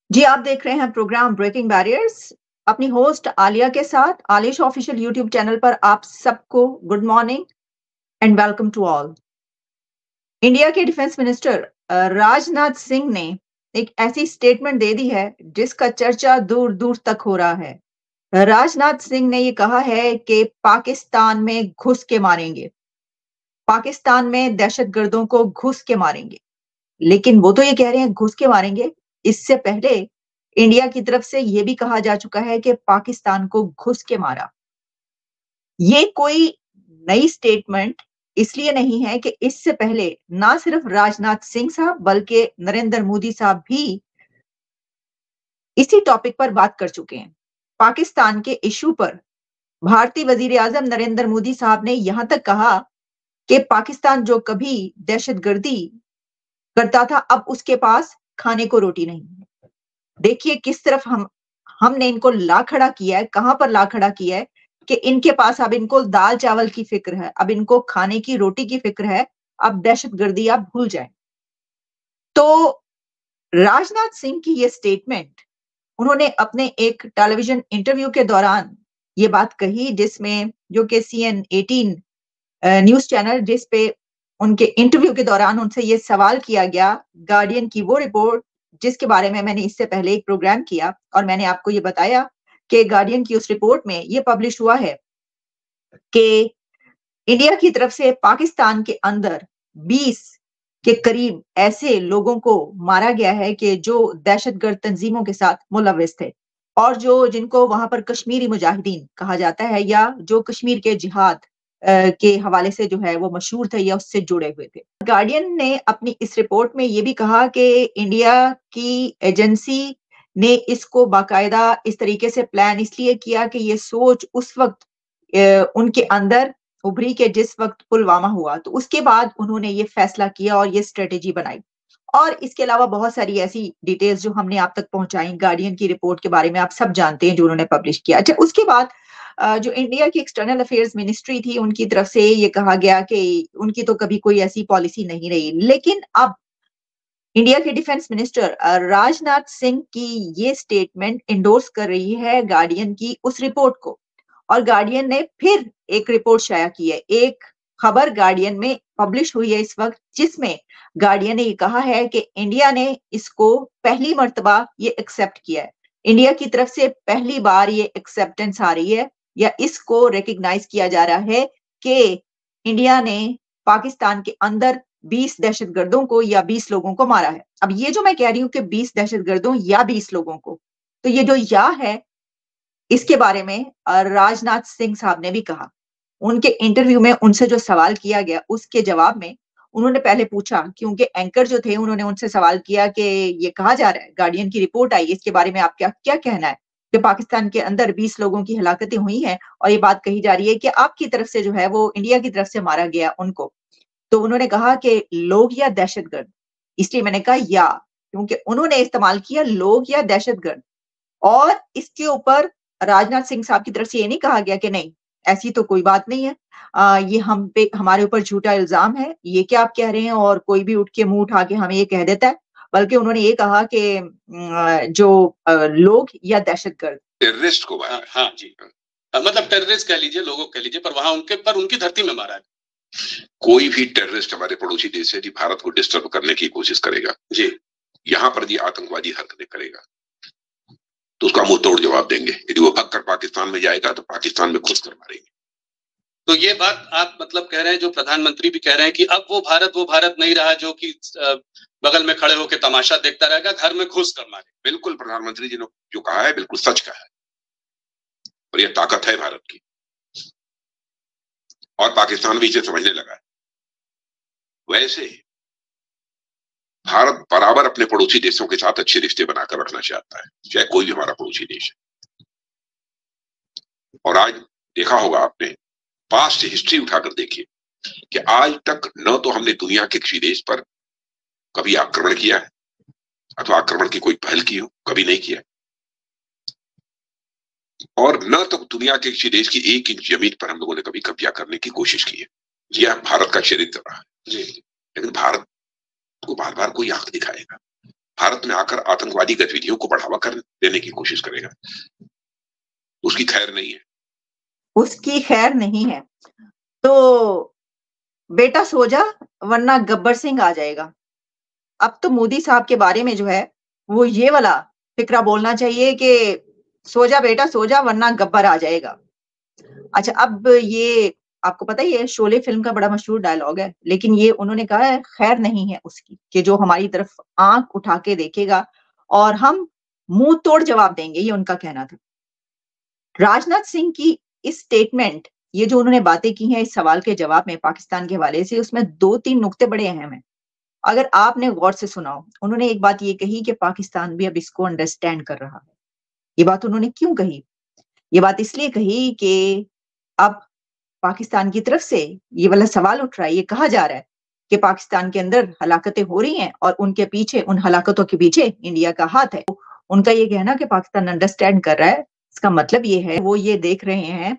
जी, आप देख रहे हैं प्रोग्राम ब्रेकिंग बैरियर्स। अपनी होस्ट आलिया के साथ आलिश ऑफिशियल यूट्यूब चैनल पर आप सबको good morning and welcome to all. India के डिफेंस मिनिस्टर राजनाथ सिंह ने एक ऐसी स्टेटमेंट दे दी है जिसका चर्चा दूर दूर तक हो रहा है। राजनाथ सिंह ने ये कहा है कि पाकिस्तान में घुस के मारेंगे, पाकिस्तान में दहशतगर्दों को घुस के मारेंगे। लेकिन वो तो ये कह रहे हैं घुस के मारेंगे, इससे पहले इंडिया की तरफ से ये भी कहा जा चुका है कि पाकिस्तान को घुस के मारा। ये कोई नई स्टेटमेंट इसलिए नहीं है कि इससे पहले ना सिर्फ राजनाथ सिंह साहब बल्कि नरेंद्र मोदी साहब भी इसी टॉपिक पर बात कर चुके हैं। पाकिस्तान के इश्यू पर भारतीय वजीर-ए-आज़म नरेंद्र मोदी साहब ने यहां तक कहा कि पाकिस्तान जो कभी दहशतगर्दी करता था, अब उसके पास खाने को रोटी नहीं है। देखिए किस तरफ हमने इनको ला खड़ा किया है, कहां पर ला खड़ा किया है कि इनके पास अब इनको दाल-चावल की फ़िक्र है, अब इनको खाने की रोटी की फ़िक्र है, अब दहशतगर्दी आप भूल जाएँ। तो राजनाथ सिंह की ये स्टेटमेंट उन्होंने अपने एक टेलीविज़न इंटरव्यू के दौरान ये बात कही जिसमें जो कि सीएन18 न्यूज़ चैनल जिस पे उनके इंटरव्यू के दौरान उनसे ये सवाल किया गया, गार्डियन की वो रिपोर्ट जिसके बारे में मैंने इससे पहले एक प्रोग्राम किया और मैंने आपको ये बताया कि गार्डियन की उस रिपोर्ट में ये पब्लिश हुआ है कि इंडिया की तरफ से पाकिस्तान के अंदर 20 के करीब ऐसे लोगों को मारा गया है कि जो दहशतगर्द तंजीमों के साथ मुलविस थे और जो जिनको वहां पर कश्मीरी मुजाहिदीन कहा जाता है या जो कश्मीर के जिहाद के हवाले से जो है वो मशहूर थे या उससे जुड़े हुए थे। गार्डियन ने अपनी इस रिपोर्ट में ये भी कहा कि इंडिया की एजेंसी ने इसको बाकायदा इस तरीके से प्लान इसलिए किया कि ये सोच उस वक्त उनके अंदर उभरी कि जिस वक़्त पुलवामा हुआ, तो उसके बाद उन्होंने ये फैसला किया और ये स्ट्रैटेजी बनाई। और इसके अलावा बहुत सारी ऐसी डिटेल्स जो हमने आप तक पहुँचाई, गार्डियन की रिपोर्ट के बारे में आप सब जानते हैं जो उन्होंने पब्लिश किया। अच्छा, उसके बाद जो इंडिया की एक्सटर्नल अफेयर्स मिनिस्ट्री थी, उनकी तरफ से ये कहा गया कि उनकी तो कभी कोई ऐसी पॉलिसी नहीं रही। लेकिन अब इंडिया के डिफेंस मिनिस्टर राजनाथ सिंह की ये स्टेटमेंट एंडोर्स कर रही है गार्डियन की उस रिपोर्ट को। और गार्डियन ने फिर एक रिपोर्ट शाया की है। एक खबर गार्डियन में पब्लिश हुई है इस वक़्त जिसमें गार्डियन ने ये कहा है कि इंडिया ने इसको पहली मर्तबा ये एक्सेप्ट किया है। इंडिया की तरफ से पहली बार ये एक्सेप्टेंस आ रही है या इसको रिकॉग्नाइज़ किया जा रहा है कि इंडिया ने पाकिस्तान के अंदर 20 दहशतगर्दों को या 20 लोगों को मारा है। अब ये जो मैं कह रही हूँ कि 20 दहशतगर्दों या 20 लोगों को, तो ये जो या है इसके बारे में राजनाथ सिंह साहब ने भी कहा। उनके इंटरव्यू में उनसे जो सवाल किया गया, उसके जवाब में उन्होंने पहले पूछा क्योंकि एंकर जो थे उन्होंने उनसे सवाल किया कि ये कहा जा रहा है, गार्डियन की रिपोर्ट आई, इसके बारे में आपका क्या कहना है? कि पाकिस्तान के अंदर 20 लोगों की हलाकतें हुई हैं और ये बात कही जा रही है कि आपकी तरफ से जो है वो इंडिया की तरफ से मारा गया उनको। तो उन्होंने कहा कि लोग या दहशतगर्द? इसलिए मैंने कहा या, क्योंकि उन्होंने इस्तेमाल किया लोग या दहशतगर्द। और इसके ऊपर राजनाथ सिंह साहब की तरफ से ये नहीं कहा गया कि नहीं, ऐसी तो कोई बात नहीं है। ये हम पे हमारे ऊपर झूठा इल्ज़ाम है, ये क्या आप कह रहे हैं और कोई भी उठ के मुँह उठा के हमें ये कह देता है। बल्कि उन्होंने ये कहा कि जो लोग या दहशतगर्द टेररिस्ट को मारा है। हाँ जी, मतलब टेररिस्ट कह लीजिए, लोगों को कह लीजिए, पर वहां उनकी धरती में मारा है। कोई भी टेररिस्ट हमारे पड़ोसी देश से भारत को डिस्टर्ब करने की कोशिश करेगा जी, यहाँ पर भी आतंकवादी हरकतें करेगा तो उसका मुंह तोड़ जवाब देंगे। यदि वो भाग कर पाकिस्तान में जाएगा तो पाकिस्तान में घुस कर मारेंगे। तो ये बात आप मतलब कह रहे हैं, जो प्रधानमंत्री भी कह रहे हैं कि अब वो भारत नहीं रहा जो कि बगल में खड़े होकर तमाशा देखता रहेगा, घर में घुस कर मारे। बिल्कुल, प्रधानमंत्री जी ने जो कहा है बिल्कुल सच कहा है और यह ताकत है भारत की और पाकिस्तान भी इसे समझने लगा है। वैसे भारत बराबर अपने पड़ोसी देशों के साथ अच्छे रिश्ते बनाकर रखना चाहता है, चाहे कोई भी हमारा पड़ोसी देश है। और आज देखा होगा आपने, पास्ट हिस्ट्री उठाकर देखिए कि आज तक न तो हमने दुनिया के किसी देश पर कभी आक्रमण किया है अथवा आक्रमण की कोई पहल की हो, कभी नहीं किया। और न तो दुनिया के किसी देश की 1 इंच जमीन पर हम लोगों ने कभी कब्जा करने की कोशिश की है। यह भारत का चरित्र रहा है जी। लेकिन भारत को बार बार कोई आंख दिखाएगा, भारत में आकर आतंकवादी गतिविधियों को बढ़ावा कर देने की कोशिश करेगा, उसकी खैर नहीं है। उसकी खैर नहीं है। तो बेटा सो जा वरना गब्बर सिंह आ जाएगा। अब तो मोदी साहब के बारे में जो है वो ये वाला फिकरा बोलना चाहिए कि सो जा बेटा सो जा वरना गब्बर आ जाएगा। अच्छा, अब ये आपको पता ही है शोले फ़िल्म का बड़ा मशहूर डायलॉग है, लेकिन ये उन्होंने कहा है खैर नहीं है उसकी कि जो हमारी तरफ आँख उठा के देखेगा और हम मुँह तोड़ जवाब देंगे, ये उनका कहना था। राजनाथ सिंह की इस स्टेटमेंट, ये जो उन्होंने बातें की हैं इस सवाल के जवाब में पाकिस्तान के हवाले से, उसमें 2-3 नुक्ते बड़े अहम हैं। अगर आपने गौर से सुना हो, उन्होंने एक बात ये कही कि पाकिस्तान भी अब इसको अंडरस्टैंड कर रहा है। ये बात उन्होंने क्यों कही? ये बात इसलिए कही कि अब पाकिस्तान की तरफ से ये वाला सवाल उठ रहा है, ये कहा जा रहा है कि पाकिस्तान के अंदर हलाकतें हो रही हैं और उनके पीछे, उन हलाकतों के पीछे इंडिया का हाथ है। उनका ये कहना कि पाकिस्तान अंडरस्टैंड कर रहा है, इसका मतलब ये है, वो ये देख रहे हैं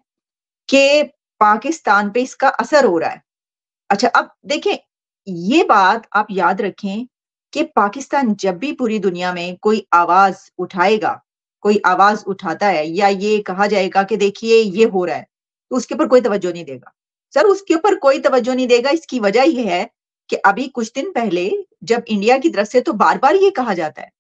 कि पाकिस्तान पे इसका असर हो रहा है। अच्छा, अब देखें, ये बात आप याद रखें कि पाकिस्तान जब भी पूरी दुनिया में कोई आवाज़ उठाएगा, कोई आवाज़ उठाता है या ये कहा जाएगा कि देखिए ये हो रहा है, तो उसके ऊपर कोई तवज्जो नहीं देगा। सर, उसके ऊपर कोई तवज्जो नहीं देगा, इसकी वजह ये है कि अभी कुछ दिन पहले जब इंडिया की तरफ से तो बार-बार ये कहा जाता है,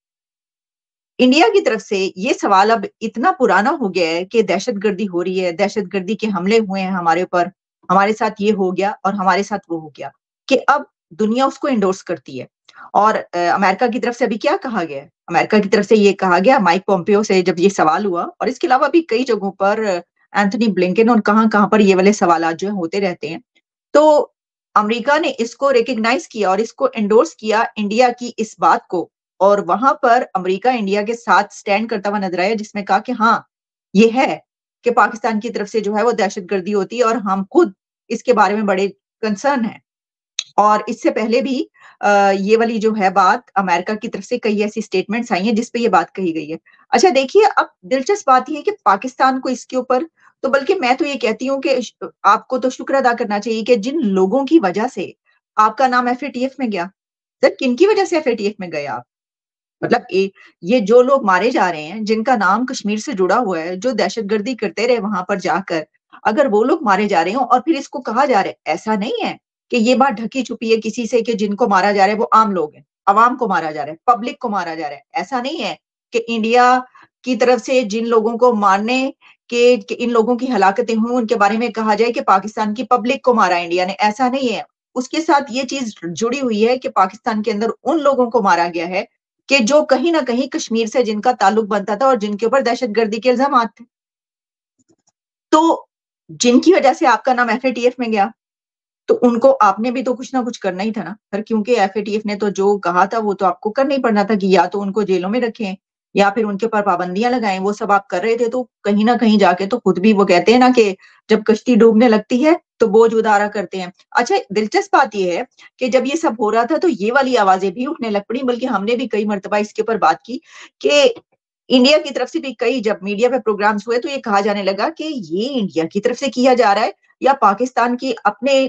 इंडिया की तरफ से ये सवाल अब इतना पुराना हो गया है कि दहशतगर्दी हो रही है, दहशतगर्दी के हमले हुए हैं हमारे ऊपर, हमारे साथ ये हो गया और हमारे साथ वो हो गया, कि अब दुनिया उसको एंडोर्स करती है। और अमेरिका की तरफ से अभी क्या कहा गया है? अमेरिका की तरफ से ये कहा गया माइक पोम्पियो से जब ये सवाल हुआ और इसके अलावा भी कई जगहों पर एंथनी ब्लिंकन और कहाँ-कहाँ पर ये वाले सवालात जो हैं होते रहते हैं। तो अमेरिका ने इसको रिकॉग्नाइज़ किया और इसको एंडोर्स किया इंडिया की इस बात को और वहाँ पर अमेरिका इंडिया के साथ स्टैंड करता हुआ नज़र आया जिसमें कहा कि हाँ, ये है कि पाकिस्तान की तरफ से जो है वो दहशतगर्दी होती है और हम खुद इसके बारे में बड़े कंसर्न हैं। और इससे पहले भी ये वाली जो है बात अमेरिका की तरफ से कई ऐसी स्टेटमेंट्स आई हैं जिस पे ये बात कही गई है। अच्छा देखिए, अब दिलचस्प बात ये है कि पाकिस्तान को इसके ऊपर तो बल्कि मैं तो ये कहती हूँ कि आपको तो शुक्र अदा करना चाहिए कि जिन लोगों की वजह से आपका नाम एफएटीएफ में गया। सर, किनकी वजह से एफएटीएफ में गए आप? मतलब ये जो लोग मारे जा रहे हैं, जिनका नाम कश्मीर से जुड़ा हुआ है, जो दहशतगर्दी करते रहे वहाँ पर जाकर, अगर वो लोग मारे जा रहे हों और फिर इसको कहा जा रहा है, ऐसा नहीं है कि ये बात ढकी-छुपी है किसी से कि जिनको मारा जा रहा है वो आम लोग हैं, अवाम को मारा जा रहा है, पब्लिक को मारा जा रहा है। ऐसा नहीं है कि इंडिया की तरफ से जिन लोगों को मारने के कि इन लोगों की हलाकतें हुई, उनके बारे में कहा जाए कि पाकिस्तान की पब्लिक को मारा इंडिया ने, ऐसा नहीं है। उसके साथ ये चीज़ जुड़ी हुई है कि पाकिस्तान के अंदर उन लोगों को मारा गया है कि जो कहीं न कहीं कश्मीर से जिनका ताल्लुक बनता था और जिनके ऊपर दहशतगर्दी के इल्ज़ामात थे। तो जिनकी वजह से आपका नाम एफएटीएफ में गया, तो उनको आपने भी तो कुछ ना कुछ करना ही था ना। फिर क्योंकि एफएटीएफ ने तो जो कहा था वो तो आपको करना ही पड़ना था कि या तो उनको जेलों में रखें या फिर उनके ऊपर पाबंदियाँ लगाएँ, वो सब आप कर रहे थे तो कहीं न कहीं जाके तो खुद भी वो कहते हैं ना कि जब कश्ती डूबने लगती है तो बोझ उतारा करते हैं। अच्छा, दिलचस्प बात ये है कि जब ये सब हो रहा था तो ये वाली आवाज़ें भी उठने लग पड़ी, बल्कि हमने भी कई मर्तबा इसके ऊपर बात की कि इंडिया की तरफ से भी कई जब मीडिया पे प्रोग्राम्स हुए तो ये कहा जाने लगा कि ये इंडिया की तरफ से किया जा रहा है या पाकिस्तान की अपने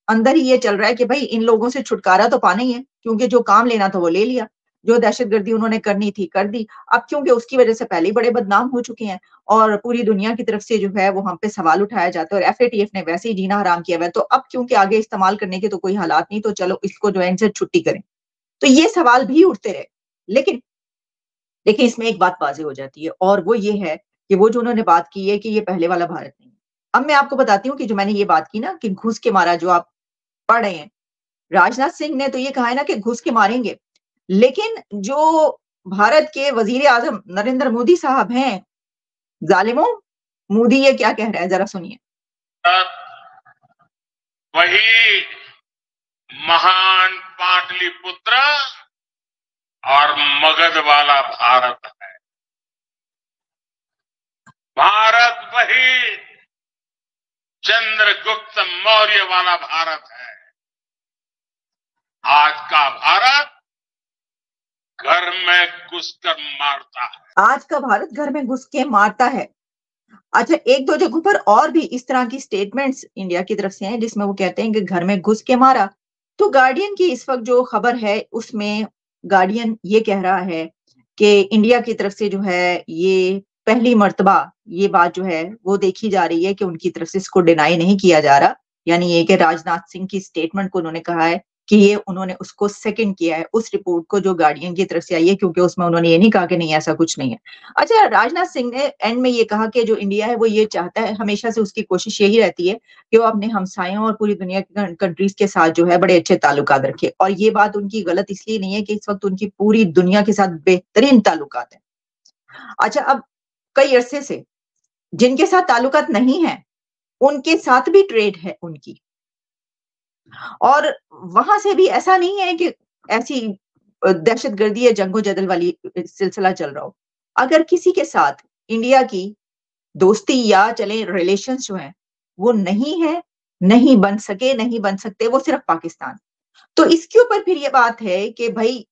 अंदर ही ये चल रहा है कि भाई इन लोगों से छुटकारा तो पाना ही है, क्योंकि जो काम लेना था वो ले लिया, जो दहशतगर्दी उन्होंने करनी थी कर दी। अब क्योंकि उसकी वजह से पहले ही बड़े बदनाम हो चुके हैं और पूरी दुनिया की तरफ से जो है वो हम पे सवाल उठाया जाता है और एफएटीएफ ने वैसे ही जीना हराम किया हुआ है, तो अब क्योंकि आगे इस्तेमाल करने के तो कोई हालात नहीं, तो चलो इसको जो है इनसे छुट्टी करें। तो ये सवाल भी उठते रहे। लेकिन देखिए, इसमें एक बात वाज़ेह हो जाती है और वो ये है कि वो जो उन्होंने बात की है कि ये पहले वाला भारत नहीं है। अब मैं आपको बताती हूँ कि जो मैंने ये बात की ना कि घुस के मारा जो आप पढ़ रहे हैं, राजनाथ सिंह ने तो ये कहा है ना कि घुस के मारेंगे। लेकिन जो भारत के वज़ीर-ए-आज़म नरेंद्र मोदी साहब हैं, ज़ालिमों, मोदी ये क्या कह रहा है ज़रा सुनिए। वही महान पाटलिपुत्र और मगध वाला भारत है। भारत वही चंद्रगुप्त मौर्य वाला भारत है। आज का भारत घर में घुसकर मारता है। आज का भारत घर में घुस के मारता है। अच्छा, 1-2 जगहों पर और भी इस तरह की स्टेटमेंट्स इंडिया की तरफ से हैं जिसमें वो कहते हैं कि घर में घुस के मारा। तो गार्डियन की इस वक़्त जो खबर है उसमें गार्डियन ये कह रहा है कि इंडिया की तरफ से जो है ये पहली मर्तबा ये बात जो है वो देखी जा रही है कि उनकी तरफ से इसको डिनाई नहीं किया जा रहा, यानी ये कि राजनाथ सिंह की स्टेटमेंट को उन्होंने कहा है कि ये उन्होंने उसको सेकंड किया है उस रिपोर्ट को जो गार्डियन की तरफ से आई है, क्योंकि उसमें उन्होंने ये नहीं कहा कि नहीं ऐसा कुछ नहीं है। अच्छा, राजनाथ सिंह ने एंड में ये कहा कि जो इंडिया है वो ये चाहता है, हमेशा से उसकी कोशिश यही रहती है कि वो अपने हमसायों और पूरी दुनिया की कंट्रीज के साथ जो है बड़े अच्छे ताल्लुकात रखे, और ये बात उनकी गलत इसलिए नहीं है कि इस वक्त उनकी पूरी दुनिया के साथ बेहतरीन ताल्लुकात है। अच्छा, अब कई अरसे से जिनके साथ ताल्लुकात नहीं है उनके साथ भी ट्रेड है उनकी, और वहां से भी ऐसा नहीं है कि ऐसी दहशतगर्दी या जंगो जदल वाली सिलसिला चल रहा हो। अगर किसी के साथ इंडिया की दोस्ती या चले रिलेशंस जो हैं वो नहीं है, नहीं बन सके, नहीं बन सकते, वो सिर्फ पाकिस्तान। तो इसके ऊपर फिर ये बात है कि भाई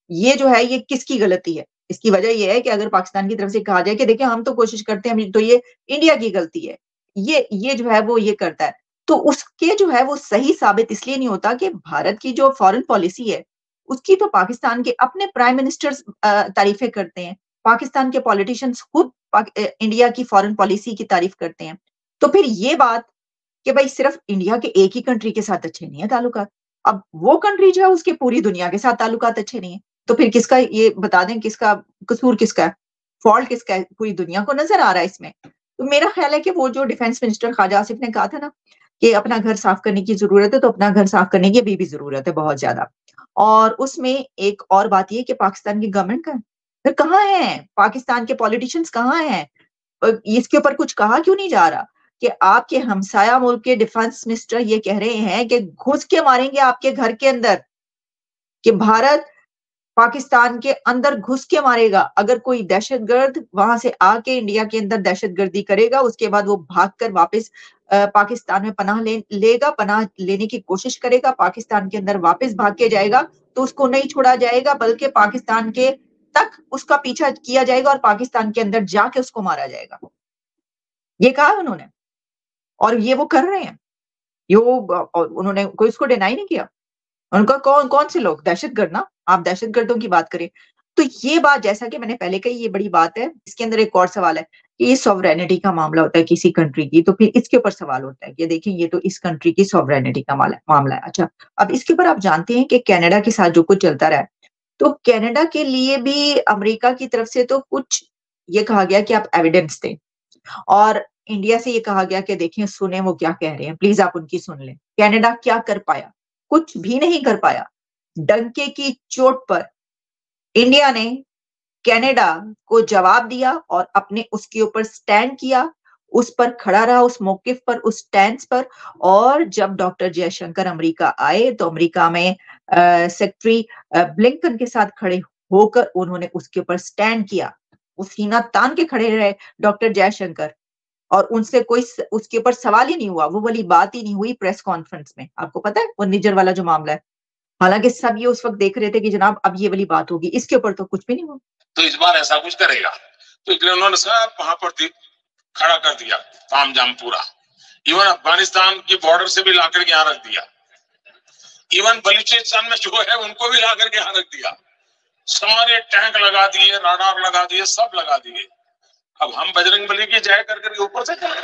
ये जो है ये किसकी गलती है? इसकी वजह ये है कि अगर पाकिस्तान की तरफ से कहा जाए कि देखिए हम तो कोशिश करते हैं, हम तो ये इंडिया की गलती है। ये जो है वो ये करता है। तो उसके जो है वो सही साबित इसलिए नहीं होता कि भारत की जो फॉरेन पॉलिसी है, उसकी तो पाकिस्तान के अपने प्राइम मिनिस्टर्स तारीफें करते हैं। पाकिस्तान के पॉलिटिशियंस खुद इंडिया की फॉरेन पॉलिसी की तारीफ करते हैं। तो फिर ये बात कि भाई सिर्फ इंडिया के एक ही कंट्री के साथ अच्छे नहीं है ताल्लुकात। अब वो कंट्री जो है उसके पूरी दुनिया के साथ ताल्लुकात अच्छे नहीं है। तो फिर किसका ये बता दें, किसका कसूर किसका है? फॉल्ट किसका है? पूरी दुनिया को नज़र आ रहा है इसमें। तो मेरा ख़्याल है कि वो जो डिफेंस मिनिस्टर ख्वाजा आसिफ ने कहा था ना कि अपना घर साफ करने की ज़रूरत है, तो अपना घर साफ करने की अभी भी ज़रूरत है बहुत ज़्यादा। और उसमें एक और बात ये है कि पाकिस्तान की गवर्नमेंट का फिर कहाँ है? पाकिस्तान के पॉलिटिशियंस कहाँ हैं? इसके ऊपर कुछ कहा क्यों नहीं जा रहा कि आपके हमसाया मुल्क के डिफेंस मिनिस्टर ये कह रहे हैं कि घुस के मारेंगे आपके घर के अंदर, कि भारत पाकिस्तान के अंदर घुस के मारेगा। अगर कोई दहशतगर्द वहां से आके इंडिया के अंदर दहशतगर्दी करेगा, उसके बाद वो भागकर वापस पाकिस्तान में पनाह लेगा, पनाह लेने की कोशिश करेगा, पाकिस्तान के अंदर वापस भाग के जाएगा, तो उसको नहीं छोड़ा जाएगा, बल्कि पाकिस्तान के तक उसका पीछा किया जाएगा और पाकिस्तान के अंदर जाके उसको मारा जाएगा। ये कहा उन्होंने, और ये वो कर रहे हैं। ये वो और उन्होंने कोई इसको डिनाई नहीं किया। उनका कौन कौन से लोग दहशतगर्द ना, आप दहशतगर्दों की बात करें। तो ये बात, जैसा कि मैंने पहले कही, ये बड़ी बात है। इसके अंदर एक और सवाल है कि ये सॉवरेनिटी का मामला होता है किसी कंट्री की, तो फिर इसके ऊपर सवाल होता है कि देखिए ये तो इस कंट्री की सॉवरेनिटी का मामला है। अच्छा, अब इसके ऊपर आप जानते हैं कि कनाडा के साथ जो कुछ चलता रहा है, तो कनाडा के लिए भी अमेरिका की तरफ से तो कुछ ये कहा गया कि आप एविडेंस दें, और इंडिया से ये कहा गया कि देखिए सुने वो क्या कह रहे हैं, प्लीज आप उनकी सुन लें। कनाडा क्या कर पाया? कुछ भी नहीं कर पाया। डंके की चोट पर इंडिया ने कनाडा को जवाब दिया और अपने उसके ऊपर स्टैंड किया, उस पर खड़ा रहा, उस मौकिफ पर, उस स्टैंड पर। और जब डॉक्टर जयशंकर अमेरिका आए तो अमेरिका में सेक्रेटरी ब्लिंकन के साथ खड़े होकर उन्होंने उसके ऊपर स्टैंड किया। वो सीना तान के खड़े रहे डॉक्टर जयशंकर, और उनसे कोई उसके ऊपर सवाल ही नहीं हुआ, वो वाली बात ही नहीं हुई प्रेस कॉन्फ्रेंस में। आपको पता है वो निज्जर वाला जो मामला है, हालांकि सब ये उस वक्त देख रहे थे कि जनाब अब ये वाली बात होगी, इसके ऊपर तो कुछ भी नहीं हुआ। तो इस बार ऐसा कुछ करेगा, तो इसलिए उन्होंने सब वहां पर खड़ा कर दिया, ताम जाम पूरा। इवन अफगानिस्तान की बॉर्डर से भी लाकर के यहाँ रख दिया, इवन बलूचिस्तान में जो है उनको भी लाकर के यहाँ रख दिया। सारे टैंक लगा दिए, राडार लगा दिए, सब लगा दिए। अब हम बजरंग बली की जय कर करके ऊपर से चले।